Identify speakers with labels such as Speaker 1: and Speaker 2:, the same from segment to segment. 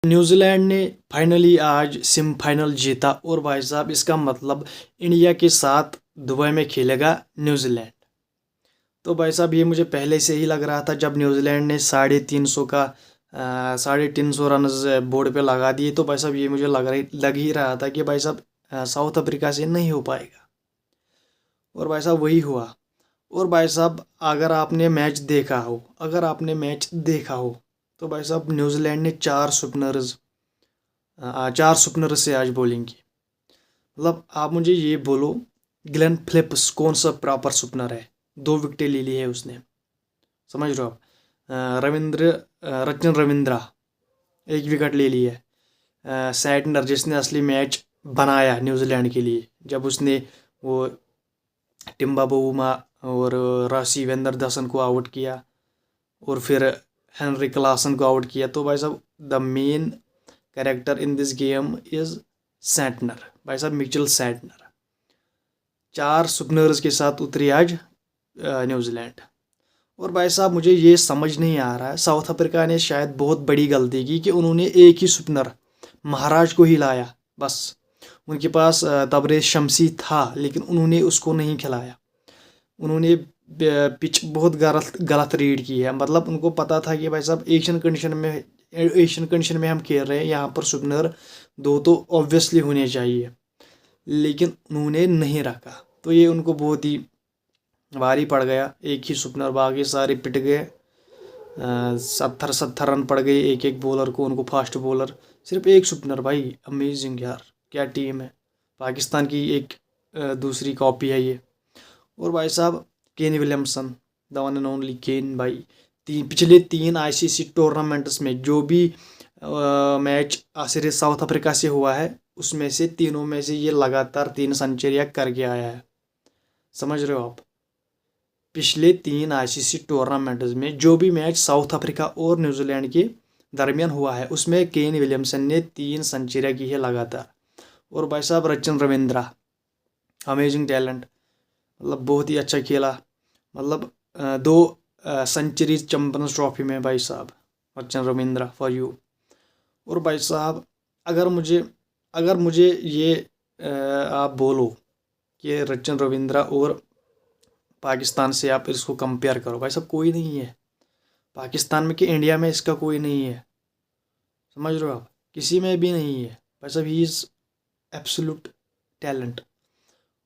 Speaker 1: New Zealand ने finally आज semifinal जीता और भाई साहब इसका मतलब इंडिया के साथ दुबई में खेलेगा न्यूजीलैंड। तो भाई साहब ये मुझे पहले से ही लग रहा था जब न्यूजीलैंड ने 350 का 350 रन बोर्ड पे लगा दिए। तो भाई साहब ये मुझे लग ही रहा था कि भाई साहब साउथ अफ्रीका से नहीं हो पाएगा और भाई साहब वही हुआ। और भाई साहब अगर आपने मैच देखा हो तो भाई साहब न्यूजीलैंड ने चार सुपनर से आज बॉलिंग की। मतलब आप मुझे ये बोलो, ग्लेन फिलिप्स कौन सा प्रॉपर सुपनर है? 2 विकेटें ले ली है उसने, समझ रहे हो आप। रचिन रविंद्रा 1 विकेट ले ली है। सैटनर जिसने असली मैच बनाया न्यूजीलैंड के लिए, जब उसने वो टिम्बा बवुमा और रासी वेंदरदसन को आउट किया और फिर हेनरी क्लासन को आउट किया। तो भाई साहब the main character in this game is Santner, भाई साहब मिचेल सैंटनर। 4 सुपनर्स के साथ उतरी आज न्यूजीलैंड। और भाई साहब मुझे ये समझ नहीं आ रहा है, साउथ अफ्रीका ने शायद बहुत बड़ी गलती की कि उन्होंने एक ही सुपनर महाराज को ही लाया। बस उनके पास तबरेज शमसी था लेकिन उन्होंने उसको नहीं खिलाया। उन्होंने पिच बहुत गलत गलत रीड की है। मतलब उनको पता था कि भाई साहब एशियन कंडीशन में हम खेल रहे हैं, यहाँ पर सुपनर 2 तो ऑब्वियसली होने चाहिए, लेकिन उन्होंने नहीं रखा। तो ये उनको बहुत ही भारी पड़ गया। एक ही सुपनर, बाकी सारे पिट गए। 70 रन पड़ गए एक एक बॉलर को, उनको फास्ट बॉलर। सिर्फ एक सुपनर, भाई अमेजिंग यार, क्या टीम है। पाकिस्तान की एक दूसरी कॉपी है ये। और भाई साहब Kane Williamson, the one and only Kane भाई, पिछले 3 आईसीसी टूर्नामेंट्स में जो भी मैच सिर्फ साउथ अफ्रीका से हुआ है, उसमें से तीनों में से ये लगातार 3 सेंचुरियाँ करके आया है, समझ रहे हो आप। पिछले 3 आईसीसी टूर्नामेंट्स में जो भी मैच साउथ अफ्रीका और न्यूजीलैंड के दरमियान हुआ है, उसमें केन विलियमसन ने 3 सेंचुरियाँ की है लगातार। और भाई साहब रचिन रविंद्रा, अमेजिंग टैलेंट, मतलब बहुत ही अच्छा खेला। मतलब 2 सेंचुरीज चैंपियंस ट्रॉफी में भाई साहब, रचिन रविंद्रा फॉर यू। और भाई साहब अगर मुझे ये आप बोलो कि रचिन रविंद्रा और पाकिस्तान से आप इसको कंपेयर करो, भाई साहब कोई नहीं है पाकिस्तान में कि इंडिया में, इसका कोई नहीं है, समझ रहे हो आप। किसी में भी नहीं है भाई साहब, ही इज़ एब्सोल्यूट टैलेंट।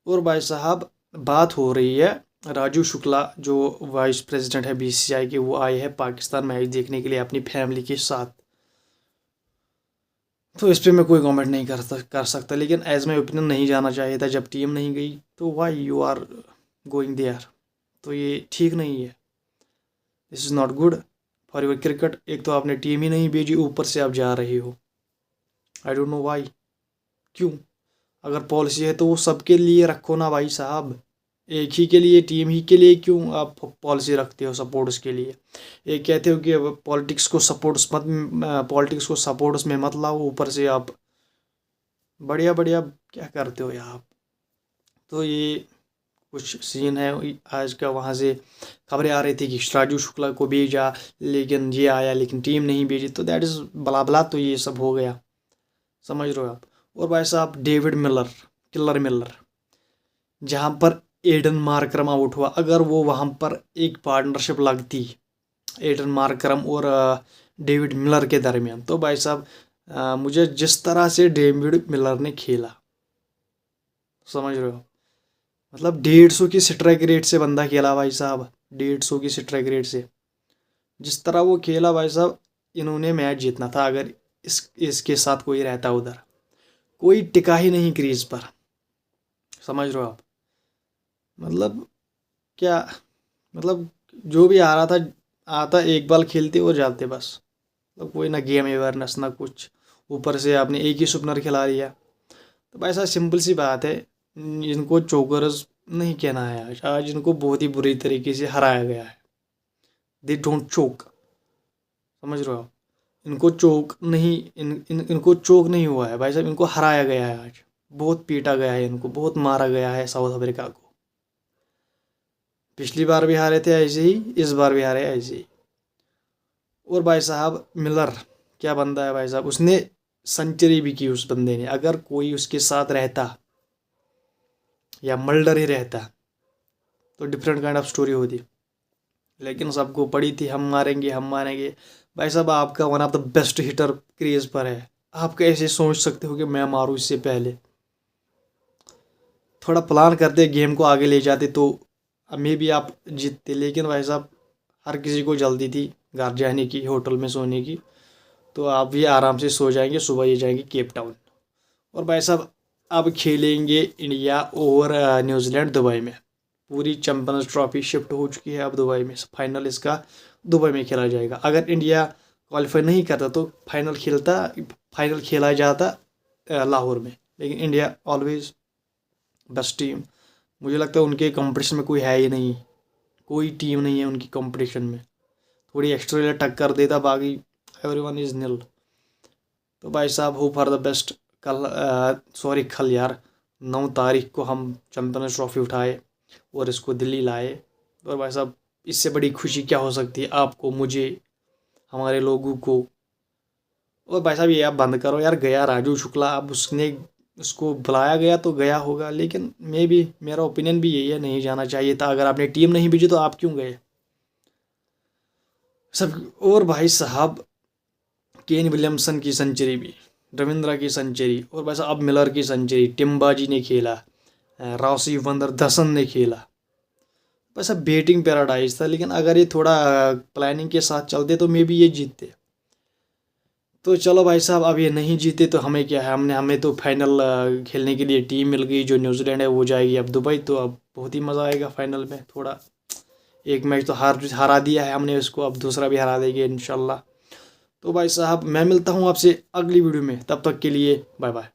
Speaker 1: और भाई साहब बात हो रही है राजू शुक्ला जो वाइस प्रेसिडेंट है बीसीसीआई के, वो आए हैं पाकिस्तान मैच देखने के लिए अपनी फैमिली के साथ। तो इस पर मैं कोई कमेंट नहीं कर सकता, लेकिन एज माई ओपिनियन नहीं जाना चाहिए था। जब टीम नहीं गई तो why you are going there, तो ये ठीक नहीं है। This is not good for your cricket. एक तो आपने टीम ही नहीं भेजी, ऊपर से आप जा रहे हो। आई डोंट नो वाई, क्यों? अगर पॉलिसी है तो वो सबके लिए रखो ना भाई साहब। एक ही के लिए, टीम ही के लिए क्यों आप पॉलिसी रखते हो सपोर्ट्स के लिए? एक कहते हो कि पॉलिटिक्स को सपोर्ट्स में मत लाओ, ऊपर से आप बढ़िया बढ़िया क्या करते हो यार। तो ये कुछ सीन है आज का। वहाँ से खबरें आ रही थी कि राजू शुक्ला को भेजा लेकिन ये आया, लेकिन टीम नहीं भेजी, तो दैट इज़ बला बला। तो ये सब हो गया, समझ रहे हो आप। और भाई साहब डेविड मिलर, किलर मिलर, जहाँ पर एडन मार्करम आउट हुआ, अगर वो वहाँ पर एक पार्टनरशिप लगती एडन मार्करम और डेविड मिलर के दरमियान, तो भाई साहब मुझे जिस तरह से डेविड मिलर ने खेला, समझ रहे हो, मतलब 150 की स्ट्राइक रेट से बंदा खेला भाई साहब, 150 की स्ट्राइक रेट से जिस तरह वो खेला भाई साहब, इन्होंने मैच जीतना था। अगर इसके साथ कोई रहता उधर, कोई टिका ही नहीं क्रीज पर, समझ रहे हो आप। मतलब क्या, मतलब जो भी आ रहा था आता, एक बाल खेलते और जाते बस। मतलब कोई ना गेम अवेयरनेस ना कुछ, ऊपर से आपने एक ही सुपनर खिला दिया। तो भाई साहब सिंपल सी बात है, इनको चोकर्स नहीं कहना है। आज इनको बहुत ही बुरी तरीके से हराया गया है। दे डोंट चोक, समझ रहे हो आप। इनको चोक नहीं, इनको चोक नहीं हुआ है भाई साहब, इनको हराया गया है आज। बहुत पीटा गया है इनको, बहुत मारा गया है साउथ अफ्रीका को। पिछली बार भी हारे थे ऐसे ही, इस बार भी हारे ऐसे ही। और भाई साहब मिलर क्या बंदा है भाई साहब, उसने सेंचुरी भी की उस बंदे ने। अगर कोई उसके साथ रहता या मल्डर ही रहता तो डिफरेंट काइंड ऑफ स्टोरी होती, लेकिन सबको पड़ी थी हम मारेंगे हम मारेंगे। भाई साहब आपका one of the best hitter crease पर है, आप कैसे सोच सकते हो कि मैं मारूं इससे पहले? थोड़ा प्लान करते, गेम को आगे ले जाते तो मे भी आप जीतते। लेकिन भाई साहब हर किसी को जल्दी थी घर जाने की, होटल में सोने की, तो आप भी आराम से सो जाएंगे, सुबह ये जाएंगे केप टाउन। और भाई साहब अब खेलेंगे इंडिया और न्यूजीलैंड दुबई में। पूरी चैंपियंस ट्रॉफी शिफ्ट हो चुकी है अब दुबई में, फाइनल इसका दुबई में खेला जाएगा। अगर इंडिया क्वालिफाई नहीं करता तो फाइनल खेला जाता लाहौर में। लेकिन इंडिया ऑलवेज बेस्ट टीम, मुझे लगता है उनके कंपटीशन में कोई है ही नहीं, कोई टीम नहीं है उनकी कंपटीशन में। थोड़ी ऑस्ट्रेलिया टक्कर देता, बाकी एवरीवन इज निल। तो भाई साहब होप फॉर द बेस्ट। कल यार 9 तारीख को हम चैंपियंस ट्रॉफी उठाए और इसको दिल्ली लाए। और भाई साहब इससे बड़ी खुशी क्या हो सकती है आपको, मुझे, हमारे लोगों को। और भाई साहब ये आप बंद करो यार, गया राजू शुक्ला, अब उसको बुलाया गया तो गया होगा, लेकिन मेरा ओपिनियन भी यही है, नहीं जाना चाहिए था। अगर आपने टीम नहीं भेजी तो आप क्यों गए सब? और भाई साहब केन विलियमसन की सेंचुरी भी, रविंद्रा की सेंचुरी, और भाई साहब अब मिलर की सेंचुरी, टिम्बाजी ने खेला, राउसी वंदर दसन ने खेला। बस अब बैटिंग पैराडाइज था, लेकिन अगर ये थोड़ा प्लानिंग के साथ चलते तो मे बी ये जीतते। तो चलो भाई साहब अब ये नहीं जीते तो हमें क्या है, हमें तो फाइनल खेलने के लिए टीम मिल गई, जो न्यूजीलैंड है वो जाएगी अब दुबई। तो अब बहुत ही मज़ा आएगा फाइनल में। थोड़ा एक मैच तो हरा दिया है हमने उसको, अब दूसरा भी हरा देंगे इंशाल्लाह। तो भाई साहब मैं मिलता हूँ आपसे अगली वीडियो में, तब तक के लिए बाय बाय।